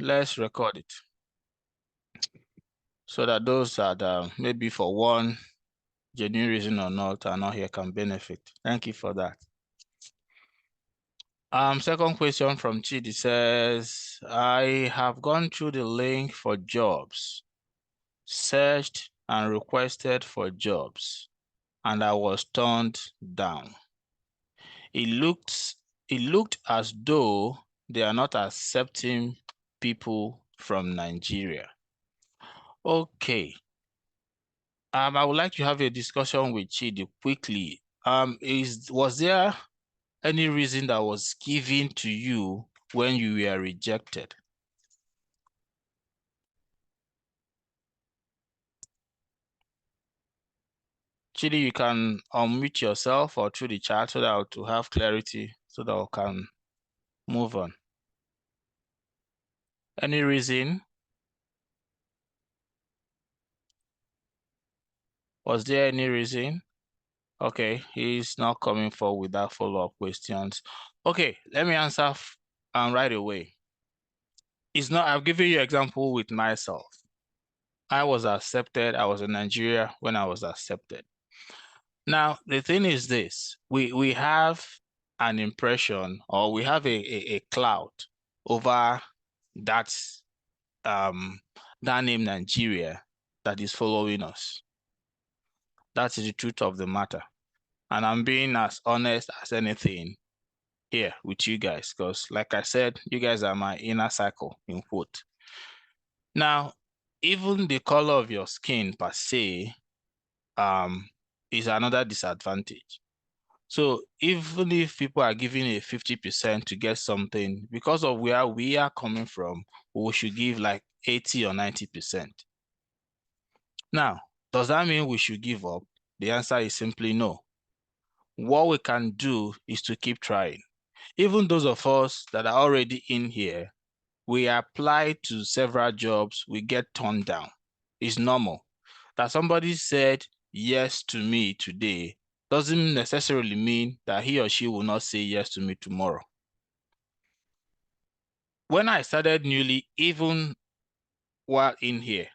let's record it so that those that maybe for one genuine reason or not are not here can benefit. Thank you for that. Second question from Chidi says, I have gone through the link for jobs, searched and requested for jobs, and I was turned down. It looked as though they are not accepting people from Nigeria. Okay. I would like to have a discussion with Chidi quickly. Was there any reason that was given to you when you were rejected? Chidi, you can unmute yourself or through the chat so that to have clarity so that we can move on. Any reason? Was there any reason? Okay, he's not coming forward with that follow-up questions. Okay, let me answer right away. It's not, I've given you an example with myself. I was accepted. I was in Nigeria when I was accepted. Now, the thing is this, we have an impression or we have a cloud over that, that name Nigeria that is following us. That's the truth of the matter. And I'm being as honest as anything here with you guys, because like I said, you guys are my inner circle, in quote. Now, even the color of your skin per se is another disadvantage. So even if people are giving a 50% to get something, because of where we are coming from, we should give like 80 or 90%. Now, does that mean we should give up? The answer is simply no. What we can do is to keep trying. Even those of us that are already in here, we apply to several jobs, we get turned down. It's normal. That somebody said yes to me today doesn't necessarily mean that he or she will not say yes to me tomorrow. When I started newly, even while in here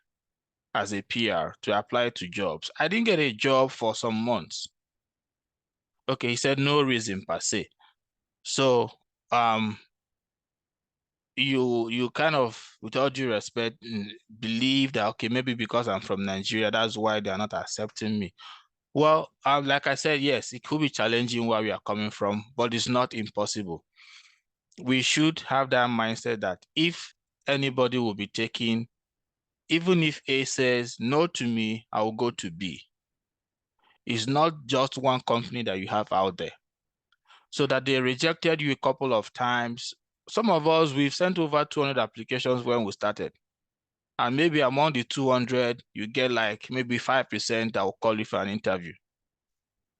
as a PR to apply to jobs, I didn't get a job for some months. Okay, he said no reason per se. So you kind of, with all due respect, believe that, okay, maybe because I'm from Nigeria, that's why they're not accepting me. Well, like I said, yes, it could be challenging where we are coming from, but it's not impossible. We should have that mindset that if anybody will be taking, even if A says no to me, I will go to B. It's not just one company that you have out there. So that they rejected you a couple of times. Some of us, we've sent over 200 applications when we started. And maybe among the 200, you get like maybe 5% that will call you for an interview,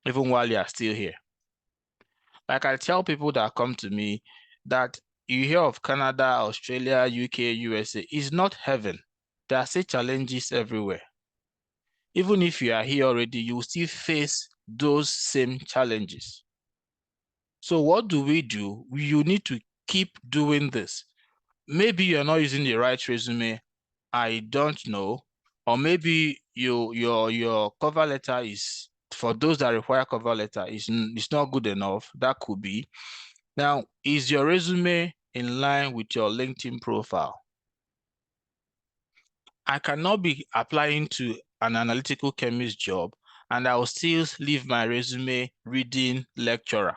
even while you are still here. Like I tell people that come to me that you hear of Canada, Australia, UK, USA, is not heaven. There are still challenges everywhere. Even if you are here already, you will still face those same challenges. So what do? You need to keep doing this. Maybe you're not using the right resume. I don't know. Or maybe your cover letter is, for those that require cover letter, is not good enough. That could be. Now, is your resume in line with your LinkedIn profile? I cannot be applying to an analytical chemist job and I will still leave my resume reading lecturer.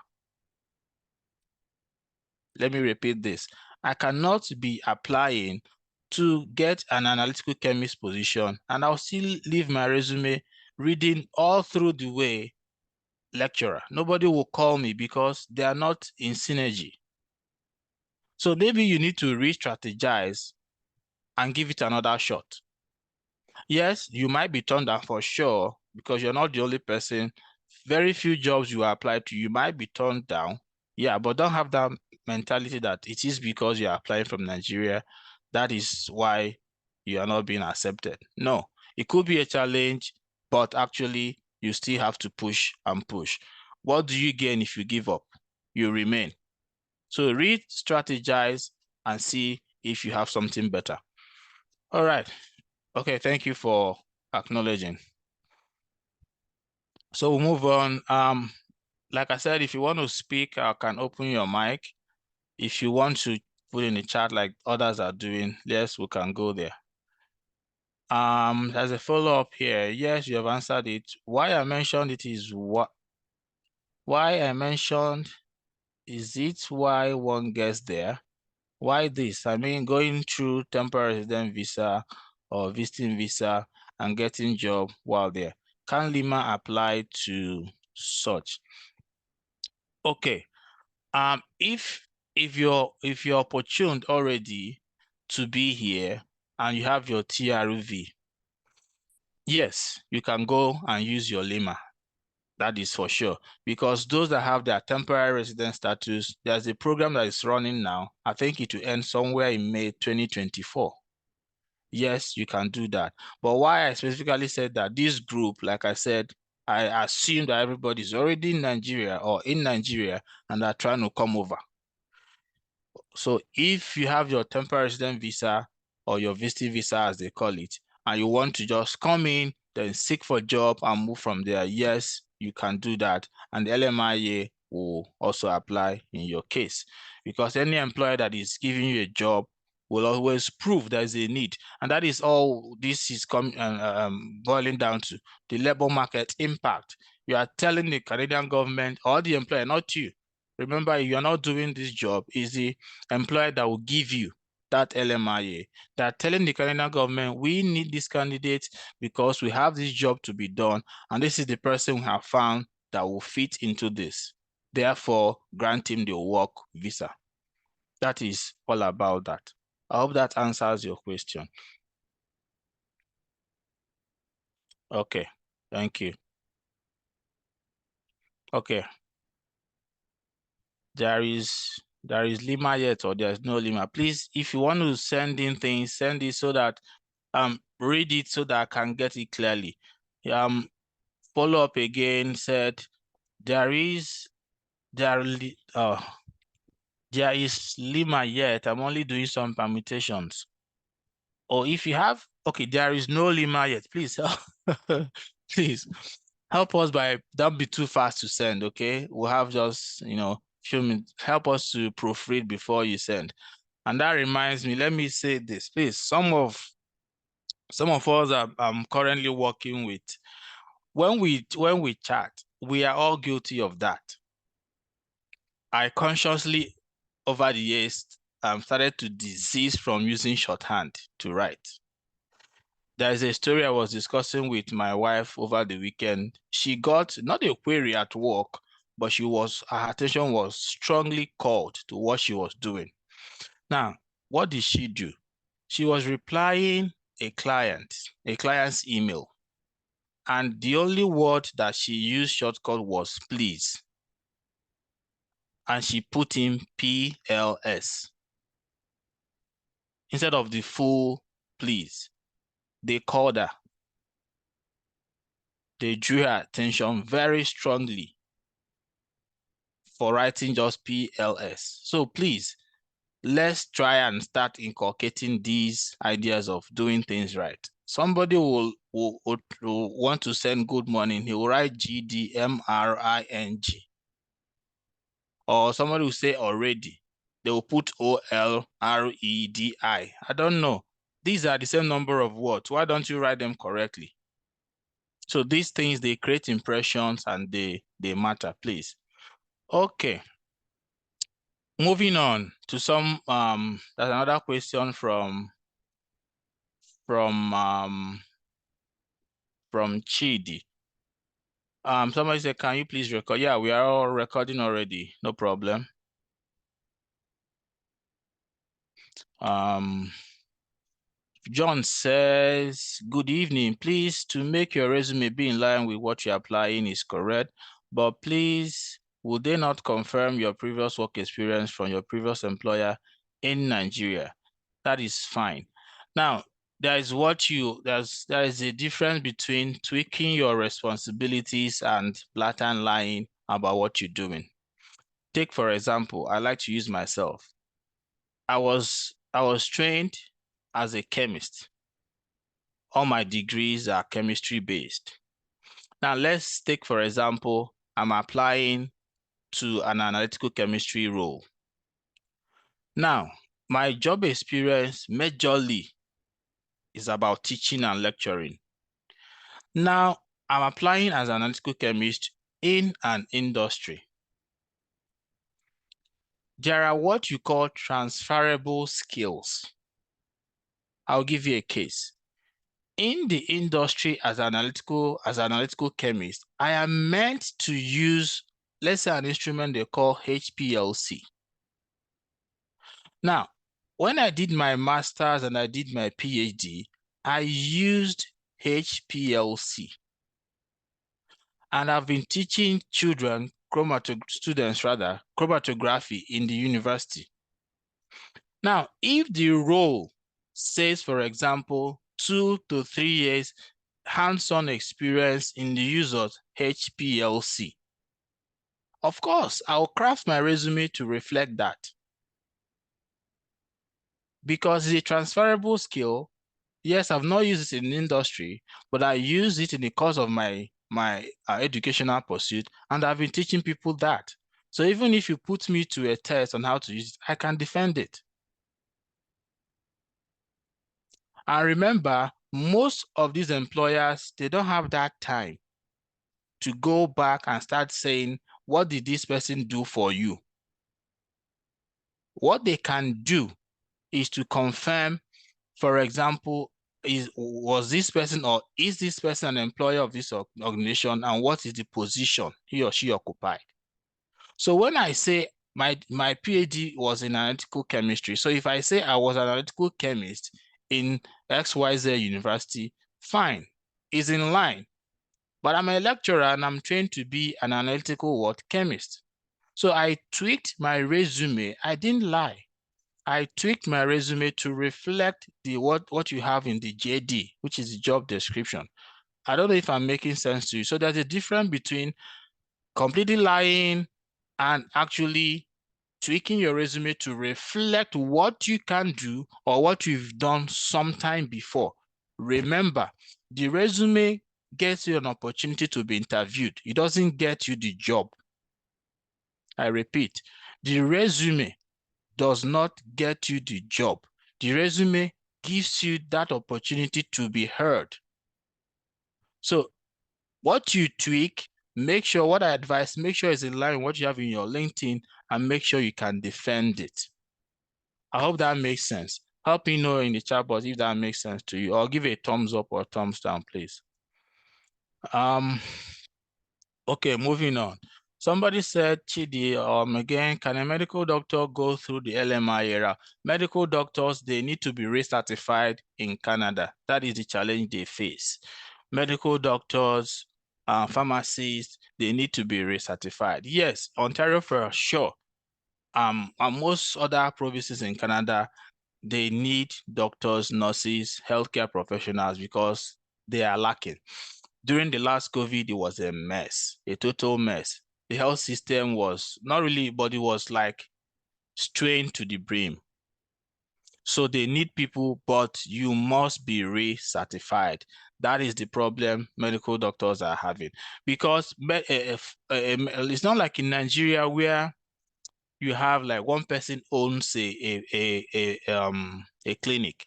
Let me repeat this. I cannot be applying to get an analytical chemist position and I'll still leave my resume reading all through the way lecturer. Nobody will call me because they are not in synergy. So maybe you need to re-strategize and give it another shot. Yes, you might be turned down for sure because you're not the only person. Very few jobs you apply to, you might be turned down. Yeah, but don't have that mentality that it is because you're applying from Nigeria. That is why you are not being accepted. No, it could be a challenge, but actually you still have to push and push. What do you gain if you give up? You remain. So re-strategize and see if you have something better. All right. Okay, thank you for acknowledging. So we'll move on. Like I said, if you want to speak, I can open your mic. If you want to put in the chat like others are doing, yes, we can go there. There's a follow-up here. Yes, you have answered it. Why I mentioned it is what why I mentioned is it why one gets there? Why this? I mean, going through temporary resident visa or visiting visa and getting job while there. Can LMIA apply to such? Okay. If you're opportuned already to be here and you have your TRV, yes, you can go and use your LMIA. That is for sure. Because those that have their temporary resident status, there's a program that is running now. I think it will end somewhere in May 2024. Yes, you can do that. But why I specifically said that this group, like I said, I assume that everybody's already in Nigeria or in Nigeria and are trying to come over. So if you have your temporary resident visa or your visiting visa, as they call it, and you want to just come in, then seek for a job and move from there, yes, you can do that. And the LMIA will also apply in your case, because any employer that is giving you a job will always prove there's a need. And that is all this is boiling down to, the labor market impact. You are telling the Canadian government or the employer, not you. Remember, if you're not doing this job, is the employer that will give you that LMIA. They're telling the Canadian government, we need this candidate because we have this job to be done, and this is the person we have found that will fit into this. Therefore, grant him the work visa. That is all about that. I hope that answers your question. Okay, thank you. Okay. There is LMIA yet, or there's no LMIA. Please, if you want to send in things, send it so that read it so that I can get it clearly. Follow up again said there is LMIA yet. I'm only doing some permutations. Or if you have, okay, there is no LMIA yet. Please help. Please help us by, don't be too fast to send, okay? We'll have just, few minutes. Help us to proofread before you send. And that reminds me, let me say this, please. Some of us I'm currently working with, when we chat, we are all guilty of that. I consciously, over the years, started to desist from using shorthand to write. There's a story I was discussing with my wife over the weekend. She got not a query at work, but her attention was strongly called to what she was doing. Now, what did she do? She was replying a client's email. And the only word that she used shortcut was please. And she put in PLS instead of the full please. They called her. They drew her attention very strongly for writing just PLS. So please, let's try and start inculcating these ideas of doing things right. Somebody will want to send good morning. He will write GDMRING. Or somebody will say already. They will put OLREDI. I don't know. These are the same number of words. Why don't you write them correctly? So these things, they create impressions and they matter, please. Okay. Moving on to some, there's another question from Chidi. Somebody said, can you please record? Yeah, we are all recording already. No problem. John says, good evening. Please, to make your resume be in line with what you're applying is correct, but please, would they not confirm your previous work experience from your previous employer in Nigeria? That is fine. Now, there is a difference between tweaking your responsibilities and blatant lying about what you're doing. Take, for example, I like to use myself. I was I was trained as a chemist. All my degrees are chemistry based. Now let's take, for example, I'm applying to an analytical chemistry role. Now, my job experience majorly is about teaching and lecturing. Now, I'm applying as an analytical chemist in an industry. There are what you call transferable skills. I'll give you a case. In the industry as an analytical chemist, I am meant to use, let's say, an instrument they call HPLC. Now, when I did my master's and I did my PhD, I used HPLC. And I've been teaching students chromatography in the university. Now, if the role says, for example, 2 to 3 years hands-on experience in the use of HPLC, of course, I'll craft my resume to reflect that. Because it's a transferable skill. Yes, I've not used it in the industry, but I use it in the course of my educational pursuit, and I've been teaching people that. So even if you put me to a test on how to use it, I can defend it. And remember, most of these employers, they don't have that time to go back and start saying, what did this person do for you? What they can do is to confirm, for example, was this person or is this person an employer of this organization, and what is the position he or she occupied? So when I say my PhD was in analytical chemistry, so if I say I was an analytical chemist in XYZ university, fine, is in line. But I'm a lecturer and I'm trained to be an analytical chemist. So I tweaked my resume. I didn't lie. I tweaked my resume to reflect what you have in the JD, which is the job description. I don't know if I'm making sense to you. So there's a difference between completely lying and actually tweaking your resume to reflect what you can do or what you've done sometime before. Remember, the resume gets you an opportunity to be interviewed. It doesn't get you the job. I repeat, the resume does not get you the job. The resume gives you that opportunity to be heard. So what you tweak, make sure what I advise, make sure it's in line with what you have in your LinkedIn, and make sure you can defend it. I hope that makes sense. Help me know in the chat box if that makes sense to you, or give a thumbs up or thumbs down, please. Okay, moving on. Somebody said, Chidi, again, can a medical doctor go through the LMIA era? Medical doctors, they need to be recertified in Canada. That is the challenge they face. Medical doctors, pharmacists, they need to be recertified. Yes, Ontario for sure. And most other provinces in Canada, they need doctors, nurses, healthcare professionals because they are lacking. During the last COVID, it was a mess, a total mess. The health system was not really, but it was like strained to the brim. So they need people, but you must be recertified. That is the problem medical doctors are having. Because it's not like in Nigeria where you have like one person owns a clinic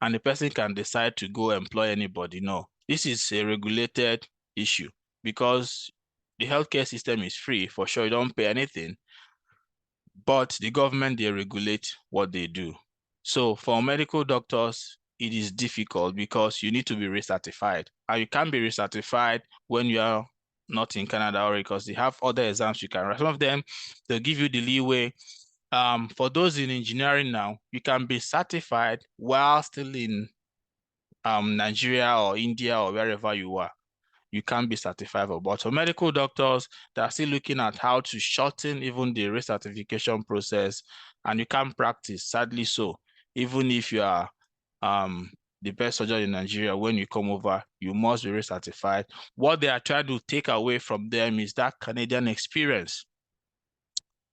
and the person can decide to go employ anybody. No, this is a regulated issue because the healthcare system is free. For sure, you don't pay anything, but the government, they regulate what they do. So for medical doctors, it is difficult because you need to be recertified. And you can't be recertified when you are not in Canada already because they have other exams you can write. Some of them, they'll give you the leeway. For those in engineering now, you can be certified while still in Nigeria or India or wherever you are. You can't be certified for. But for medical doctors, they're still looking at how to shorten even the recertification process, and you can practice, sadly so. Even if you are the best surgeon in Nigeria, when you come over, you must be recertified. What they are trying to take away from them is that Canadian experience.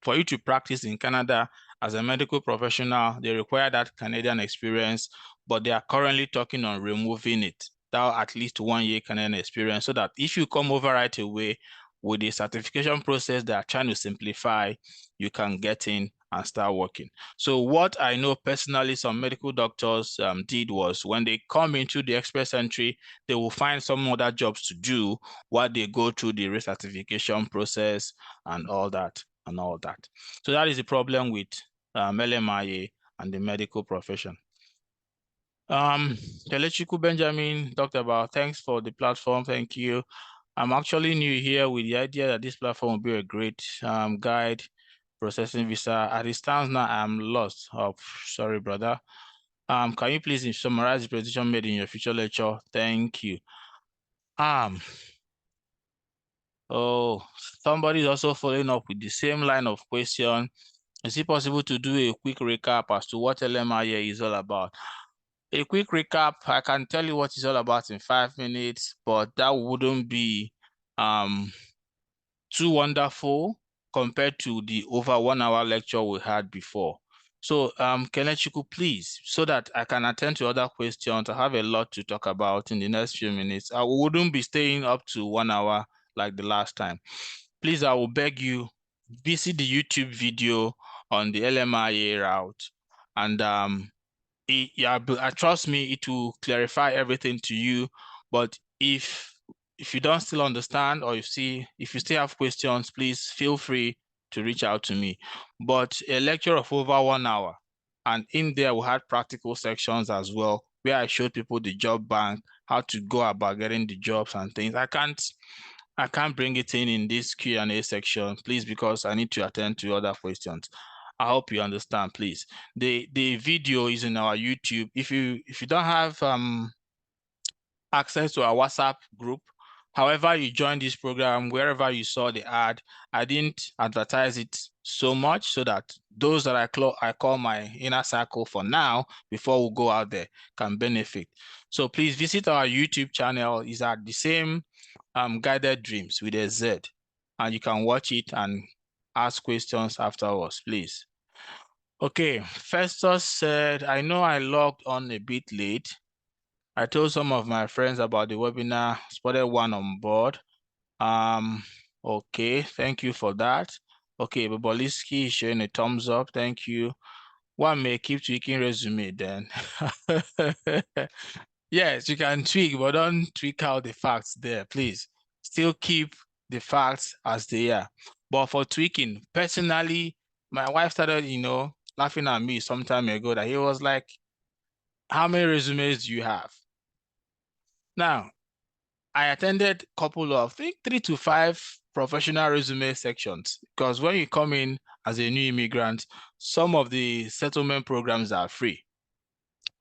For you to practice in Canada as a medical professional, they require that Canadian experience, but they are currently talking on removing it, that at least 1 year Canadian experience, so that if you come over right away with the certification process they are trying to simplify, you can get in and start working. So what I know personally some medical doctors did was when they come into the express entry, they will find some other jobs to do while they go through the recertification process and all that. So that is the problem with LMIA and the medical profession. Kelechiku Benjamin talked about, thanks for the platform, thank you. I'm actually new here with the idea that this platform will be a great guide processing visa. As it stands now, I'm lost. Oh, sorry, brother. Can you please summarize the presentation made in your future lecture? Thank you. Oh, somebody is also following up with the same line of question. Is it possible to do a quick recap as to what LMIA is all about? A quick recap, I can tell you what it's all about in 5 minutes, but that wouldn't be too wonderful compared to the over 1 hour lecture we had before. So Kelechiku, please, so that I can attend to other questions, I have a lot to talk about in the next few minutes. I wouldn't be staying up to 1 hour like the last time. Please, I will beg you, visit the YouTube video on the LMIA route, and trust me, it will clarify everything to you. But if you don't still understand, or if you still have questions, please feel free to reach out to me. But a lecture of over 1 hour, and in there we had practical sections as well, where I showed people the job bank, how to go about getting the jobs and things. I can't bring it in this Q&A section, please, because I need to attend to other questions. I hope you understand, please. The video is in our YouTube. If you don't have access to our WhatsApp group, however you join this program, wherever you saw the ad, I didn't advertise it so much so that those that I call my inner circle for now, before we go out there, can benefit. So please visit our YouTube channel. It's at the same Guided Dreams with a Z, and you can watch it and ask questions afterwards, please. Okay, Festus said, I know I logged on a bit late. I told some of my friends about the webinar, spotted one on board. Okay, thank you for that. Okay, Boboliski is showing a thumbs up, thank you. One may keep tweaking resume then. Yes, you can tweak, but don't tweak out the facts there, please. Still keep the facts as they are. But for tweaking, personally, my wife started, laughing at me some time ago that he was like, how many resumes do you have? Now, I attended a couple of, I think 3 to 5 professional resume sections, because when you come in as a new immigrant, some of the settlement programs are free.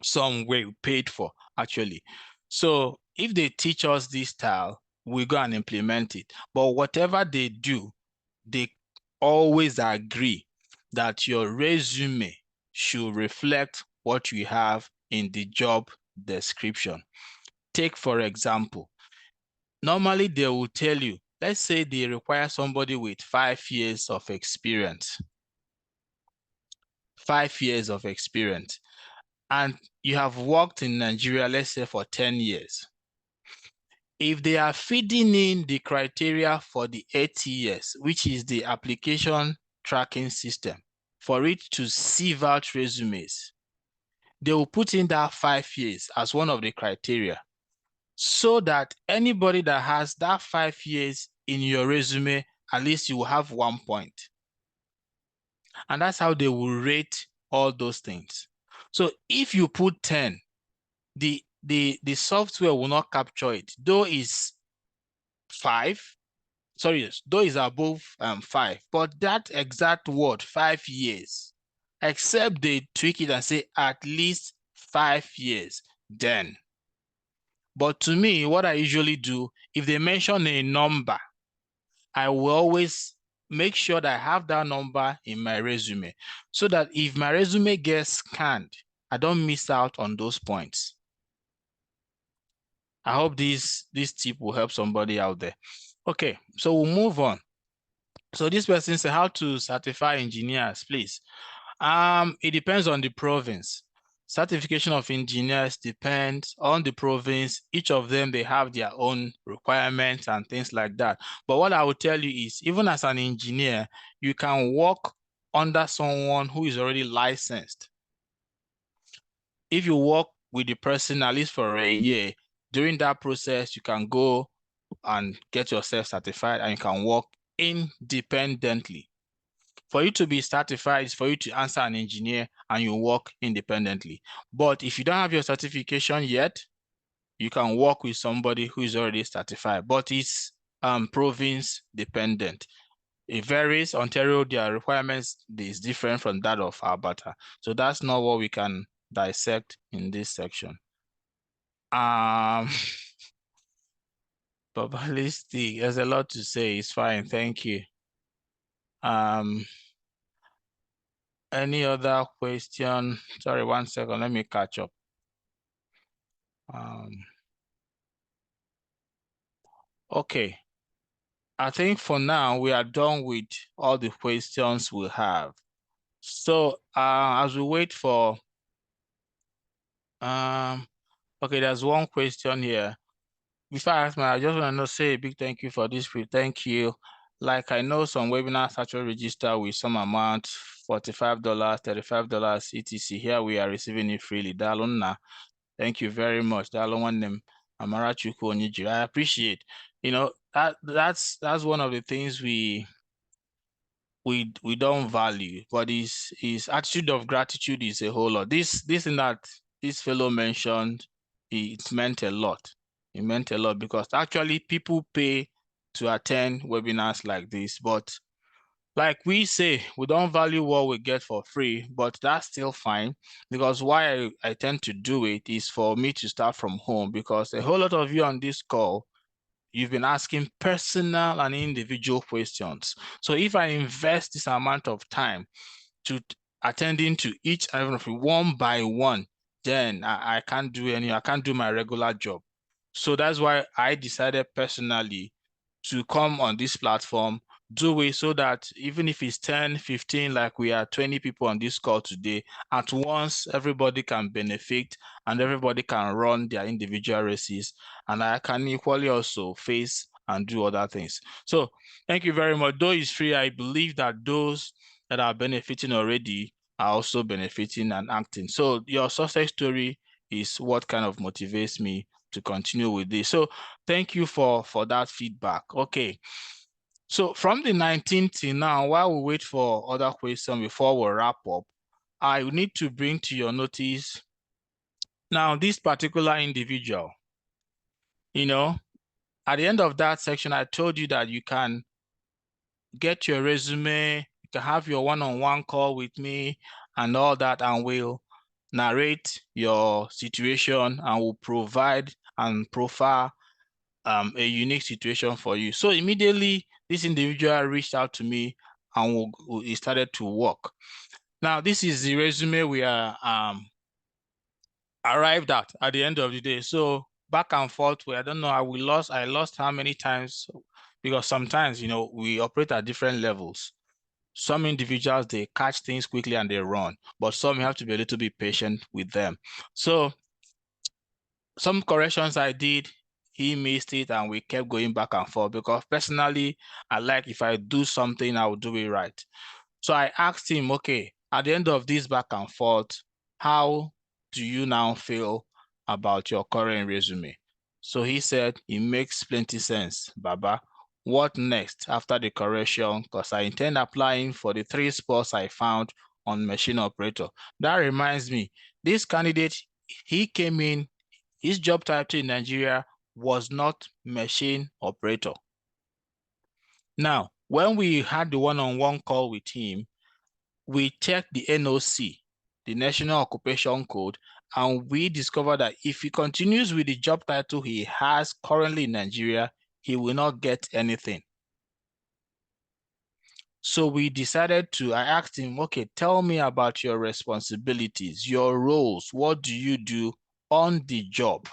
Some were paid for, actually. So if they teach us this style, we go and implement it. But whatever they do, they always agree that your resume should reflect what you have in the job description. Take, for example, normally they will tell you, let's say they require somebody with 5 years of experience. 5 years of experience. And you have worked in Nigeria, let's say for 10 years. If they are feeding in the criteria for the ATS, which is the application tracking system, for it to sieve out resumes, they will put in that 5 years as one of the criteria, so that anybody that has that 5 years in your resume, at least you will have 1 point. And that's how they will rate all those things. So if you put 10, the software will not capture it, though it's 5. Sorry, though it's above 5, but that exact word, 5 years, except they tweak it and say at least 5 years, then. But to me, what I usually do, if they mention a number, I will always make sure that I have that number in my resume, so that if my resume gets scanned, I don't miss out on those points. I hope this tip will help somebody out there. Okay, so we'll move on. So this person said, how to certify engineers, please. It depends on the province. Certification of engineers depends on the province. Each of them, they have their own requirements and things like that. But what I will tell you is, even as an engineer, you can work under someone who is already licensed. If you work with the person at least for a year, during that process, you can go and get yourself certified and you can work independently. For you to be certified is for you to answer an engineer and you work independently. But if you don't have your certification yet, you can work with somebody who is already certified, but it's province dependent. It varies. Ontario, their requirements is different from that of Alberta. So that's not what we can dissect in this section. Probabilistic, there's a lot to say. It's fine. Thank you. Any other question? Sorry, 1 second. Let me catch up. Okay. I think for now we are done with all the questions we have. So as we wait for okay, there's one question here. Before I ask I just want to say a big thank you for this. Thank you. Like I know some webinars actually register with some amount, $45, $35, etc. Here we are receiving it freely. Daluna. Thank you very much. Dalon Amarachuku Oniji. I appreciate. You know, that's one of the things we don't value, but his attitude of gratitude is a whole lot. This thing that this fellow mentioned, it meant a lot. It meant a lot because actually people pay to attend webinars like this, but like we say, we don't value what we get for free, but that's still fine because why I tend to do it is for me to start from home, because a whole lot of you on this call, you've been asking personal and individual questions. So if I invest this amount of time to attending to each and every one by one, then I can't do my regular job. So that's why I decided personally to come on this platform, do it so that even if it's 10, 15, like we are 20 people on this call today, at once everybody can benefit and everybody can run their individual races. And I can equally also face and do other things. So thank you very much. Though it's free, I believe that those that are benefiting already are also benefiting and acting. So your success story is what kind of motivates me to continue with this. So thank you for that feedback. Okay. So from the 19th till now, while we wait for other questions before we wrap up, I need to bring to your notice now this particular individual. You know, at the end of that section, I told you that you can get your resume, you can have your one-on-one call with me and all that, and we'll narrate your situation and will provide and profile a unique situation for you. So immediately, this individual reached out to me and we started to work. Now, this is the resume we are arrived at the end of the day. So back and forth, I don't know, I lost how many times, because sometimes, you know, we operate at different levels. Some individuals, they catch things quickly and they run, but some you have to be a little bit patient with them. So some corrections I did, he missed it, and we kept going back and forth because personally, I like if I do something, I will do it right. So I asked him, okay, at the end of this back and forth, how do you now feel about your current resume? So he said, it makes plenty sense, Baba. What next after the correction? Because I intend applying for the 3 spots I found on machine operator. That reminds me, this candidate, he came in, his job title in Nigeria was not machine operator. Now, when we had the one-on-one call with him, we checked the NOC, the National Occupation Code, and we discovered that if he continues with the job title he has currently in Nigeria, he will not get anything. So we decided I asked him, okay, tell me about your responsibilities, your roles, what do you do on the job?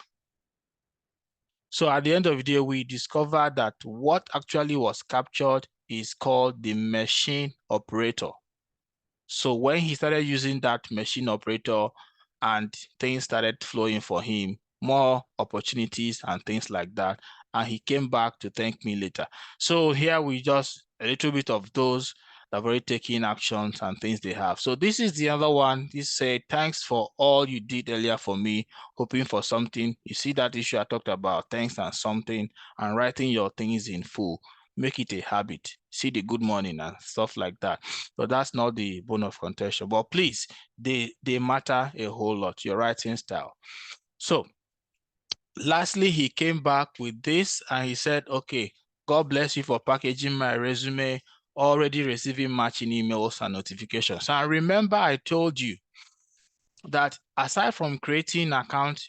So at the end of the day, we discovered that what actually was captured is called the machine operator. So when he started using that machine operator and things started flowing for him, more opportunities and things like that, and he came back to thank me later. So here we just a little bit of those that have already taken actions and things they have. So this is the other one. This said, thanks for all you did earlier for me, hoping for something. You see that issue I talked about, thanks and something, and writing your things in full. Make it a habit. See the good morning and stuff like that. But that's not the bone of contention. But please, they matter a whole lot, your writing style. So lastly, he came back with this and he said, okay, God bless you for packaging my resume, already receiving matching emails and notifications. And remember, I told you that aside from creating an account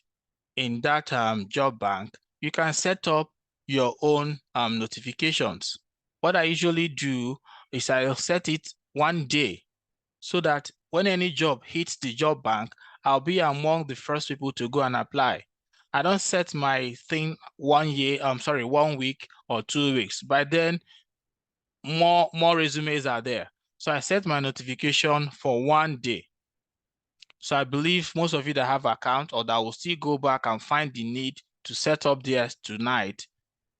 in that job bank, you can set up your own notifications. What I usually do is I'll set it one day so that when any job hits the job bank, I'll be among the first people to go and apply. I don't set my thing 1 week or 2 weeks. By then, more resumes are there. So I set my notification for one day. So I believe most of you that have account or that will still go back and find the need to set up theirs tonight,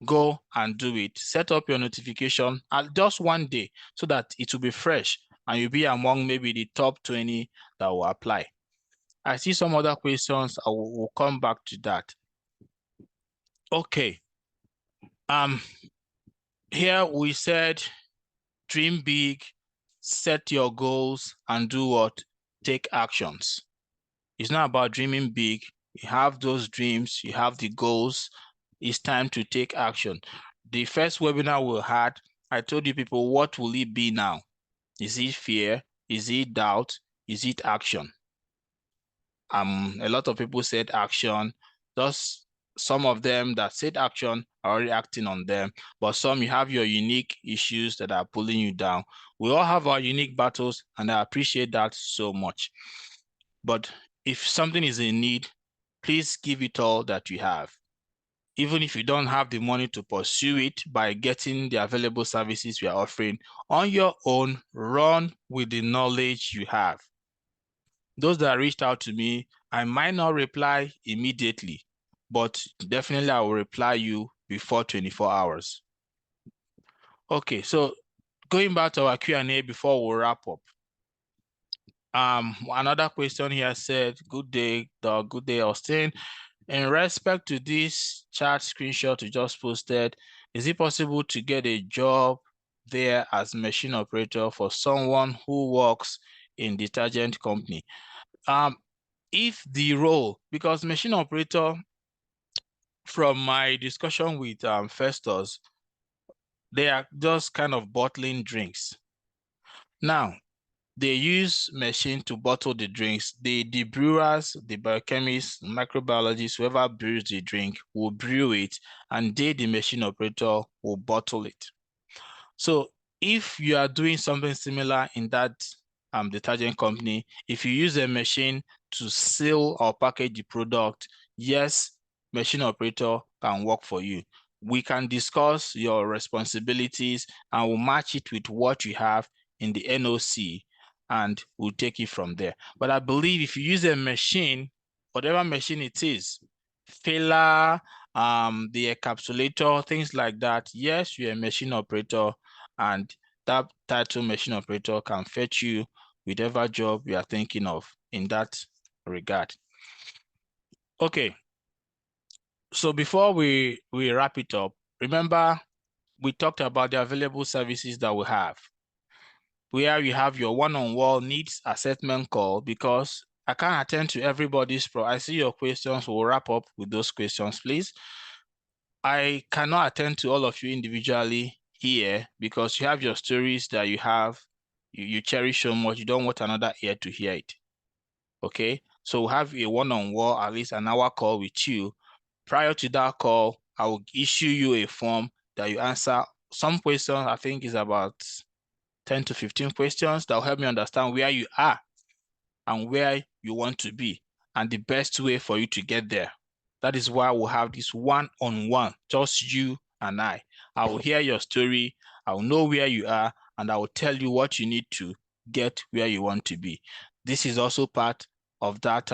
go and do it. Set up your notification at just one day so that it will be fresh and you'll be among maybe the top 20 that will apply. I see some other questions. I will come back to that. Okay. Here we said, dream big, set your goals, and do what? Take actions. It's not about dreaming big. You have those dreams, you have the goals. It's time to take action. The first webinar we had, I told you people, what will it be now? Is it fear? Is it doubt? Is it action? A lot of people said action. Just some of them that said action are already acting on them, but some you have your unique issues that are pulling you down. We all have our unique battles, and I appreciate that so much. But if something is in need, please give it all that you have. Even if you don't have the money to pursue it by getting the available services we are offering on your own, run with the knowledge you have. Those that reached out to me, I might not reply immediately, but definitely I will reply you before 24 hours. Okay, so going back to our Q&A before we wrap up. Another question here said, good day, Doug, good day, Austin. In respect to this chat screenshot you just posted, is it possible to get a job there as machine operator for someone who works in detergent company? If the role, because machine operator, from my discussion with Festus, they are just kind of bottling drinks. Now, they use machine to bottle the drinks. The brewers, the biochemists, microbiologists, whoever brews the drink will brew it, and they, the machine operator, will bottle it. So if you are doing something similar in that detergent company, if you use a machine to seal or package the product, yes, machine operator can work for you. We can discuss your responsibilities and we'll match it with what you have in the NOC, and we'll take it from there. But I believe if you use a machine, whatever machine it is, filler, the encapsulator, things like that, yes, you're a machine operator, and that title machine operator can fetch you whatever job you are thinking of in that regard. Okay, so before we wrap it up, remember we talked about the available services that we have, where you have your one-on-one needs assessment call, because I can't attend to everybody's I see your questions. We'll wrap up with those questions, please. I cannot attend to all of you individually here because you have your stories that you have, you cherish so much, you don't want another ear to hear it. Okay, so we'll have a one-on-one, at least an hour call with you. Prior to that call, I will issue you a form that you answer some questions. I think is about 10 to 15 questions that will help me understand where you are and where you want to be and the best way for you to get there. That is why we'll have this one-on-one, just you and I. I will hear your story, I will know where you are, and I will tell you what you need to get where you want to be. This is also part of that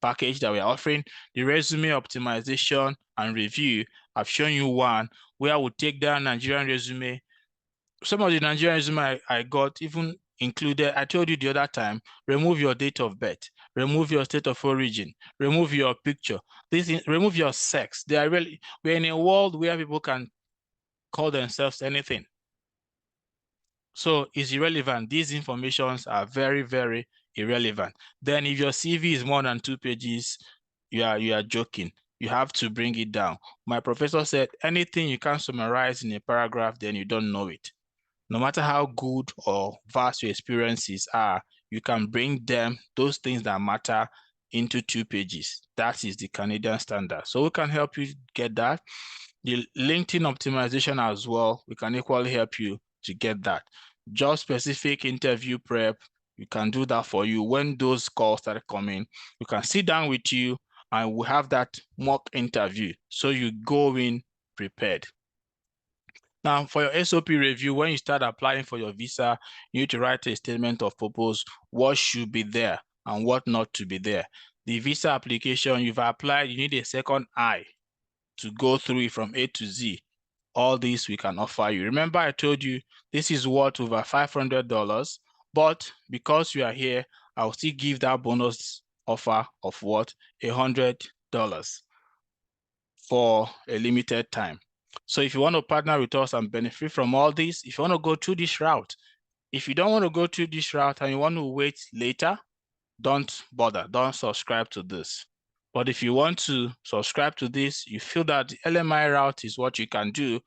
package that we're offering. The resume optimization and review, I've shown you one where I would take that Nigerian resume. Some of the Nigerian resume I got even included, I told you the other time, remove your date of birth, remove your state of origin, remove your picture, remove your sex. We're in a world where people can call themselves anything. So it's irrelevant. These informations are very, very irrelevant. Then if your CV is more than 2 pages, you are joking. You have to bring it down. My professor said, anything you can't summarize in a paragraph, then you don't know it. No matter how good or vast your experiences are, you can bring those things that matter, into 2 pages. That is the Canadian standard. So we can help you get that. The LinkedIn optimization as well, we can equally help you to get that. Job specific interview prep, we can do that for you. When those calls start coming, we can sit down with you and we have that mock interview. So you go in prepared. Now, for your SOP review, when you start applying for your visa, you need to write a statement of purpose, what should be there and what not to be there. The visa application you've applied, you need a second eye to go through it from A to Z. All these we can offer you. Remember, I told you this is worth over $500, but because you are here, I'll still give that bonus offer of what? $100 for a limited time. So if you want to partner with us and benefit from all this, if you want to go through this route, if you don't want to go through this route and you want to wait later, don't bother, don't subscribe to this. But if you want to subscribe to this, you feel that the LMI route is what you can do,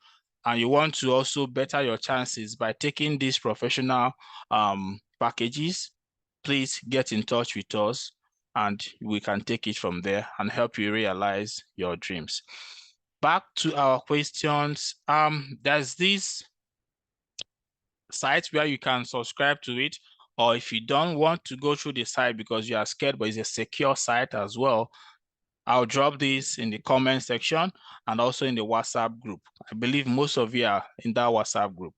and you want to also better your chances by taking these professional packages, please get in touch with us and we can take it from there and help you realize your dreams. Back to our questions. There's this site where you can subscribe to it, or if you don't want to go through the site because you are scared, but it's a secure site as well, I'll drop this in the comment section and also in the WhatsApp group. I believe most of you are in that WhatsApp group,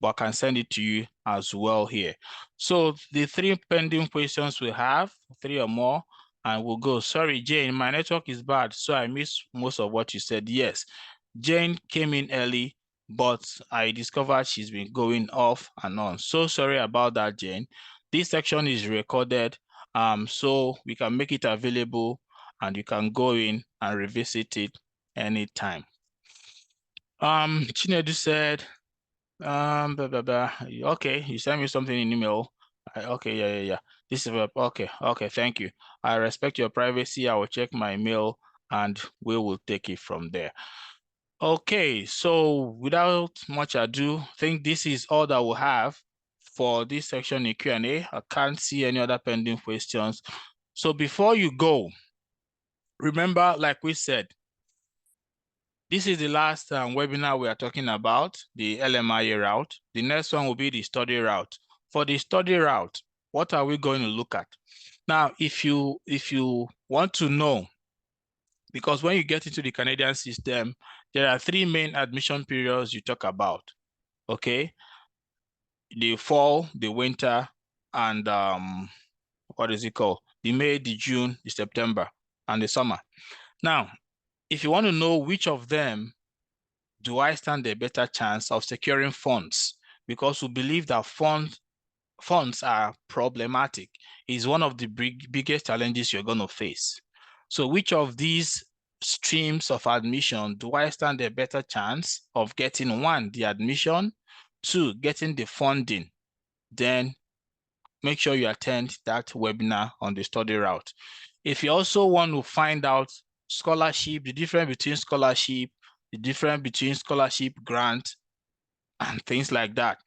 but I can send it to you as well here. So the 3 pending questions we have, 3 or more, and we'll go. Sorry, Jane, my network is bad, so I missed most of what you said. Yes, Jane came in early, but I discovered she's been going off and on. So sorry about that, Jane. This section is recorded, so we can make it available and you can go in and revisit it anytime. Chinedu said, okay, you sent me something in email. Okay, yeah. This is okay, thank you. I respect your privacy. I will check my mail and we will take it from there. Okay, so without much ado, I think this is all that we'll have for this section in Q&A. I can't see any other pending questions. So before you go, remember, like we said, this is the last webinar we are talking about, the LMIA route. The next one will be the study route. For the study route, what are we going to look at? Now, if you want to know, because when you get into the Canadian system, there are 3 main admission periods you talk about, okay? The fall, the winter, and what is it called? The May, the June, the September, and the summer. Now, if you want to know which of them do I stand a better chance of securing funds, because we believe that funds are problematic, is one of the biggest challenges you're going to face. So which of these streams of admission do I stand a better chance of getting? 1, the admission, 2, getting the funding? Then make sure you attend that webinar on the study route. If you also want to find out scholarship, the difference between scholarship, the difference between scholarship grant and things like that,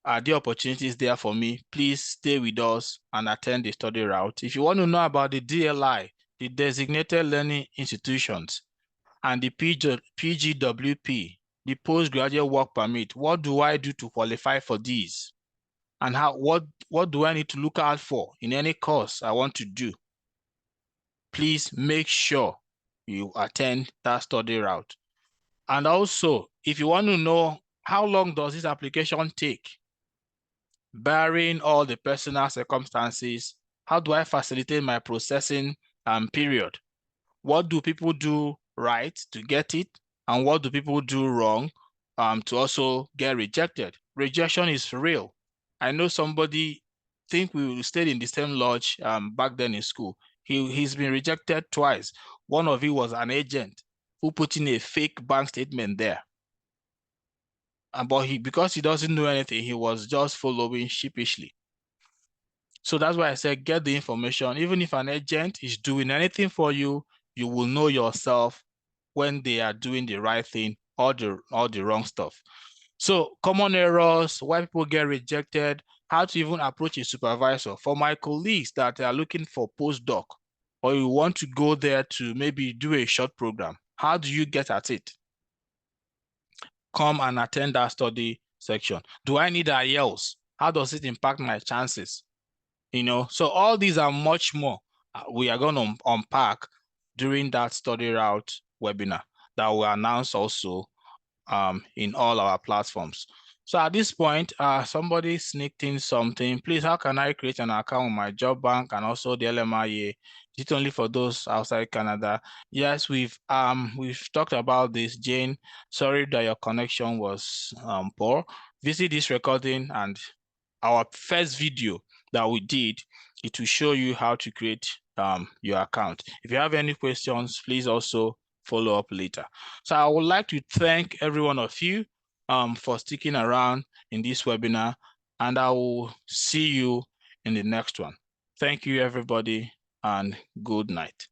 are there opportunities there for me? Please stay with us and attend the study route. If you want to know about the DLI, the Designated Learning Institutions, and the PGWP, the Postgraduate Work Permit, what do I do to qualify for these? And what do I need to look out for in any course I want to do? Please make sure you attend that study route. And also, if you want to know how long does this application take, Barring all the personal circumstances, how do I facilitate my processing period? What do people do right to get it? And what do people do wrong to also get rejected? Rejection is real. I know somebody, think we stayed in the same lodge back then in school. He's been rejected twice. One of it was an agent who put in a fake bank statement there. But because he doesn't know anything, he was just following sheepishly. So that's why I said get the information. Even if an agent is doing anything for you, you will know yourself when they are doing the right thing or the wrong stuff. So common errors, why people get rejected, how to even approach a supervisor. For my colleagues that are looking for postdoc, or you want to go there to maybe do a short program, how do you get at it? Come and attend that study section. Do I need IELTS? How does it impact my chances? So all these are much more we are going to unpack during that study route webinar that will announce also in all our platforms. So at this point, somebody sneaked in something. Please, how can I create an account with my job bank and also the LMIA? Is it only for those outside Canada? Yes, we've talked about this, Jane. Sorry that your connection was poor. Visit this recording and our first video that we did, it will show you how to create your account. If you have any questions, please also follow up later. So I would like to thank every one of you for sticking around in this webinar, and I will see you in the next one. Thank you, everybody, and good night.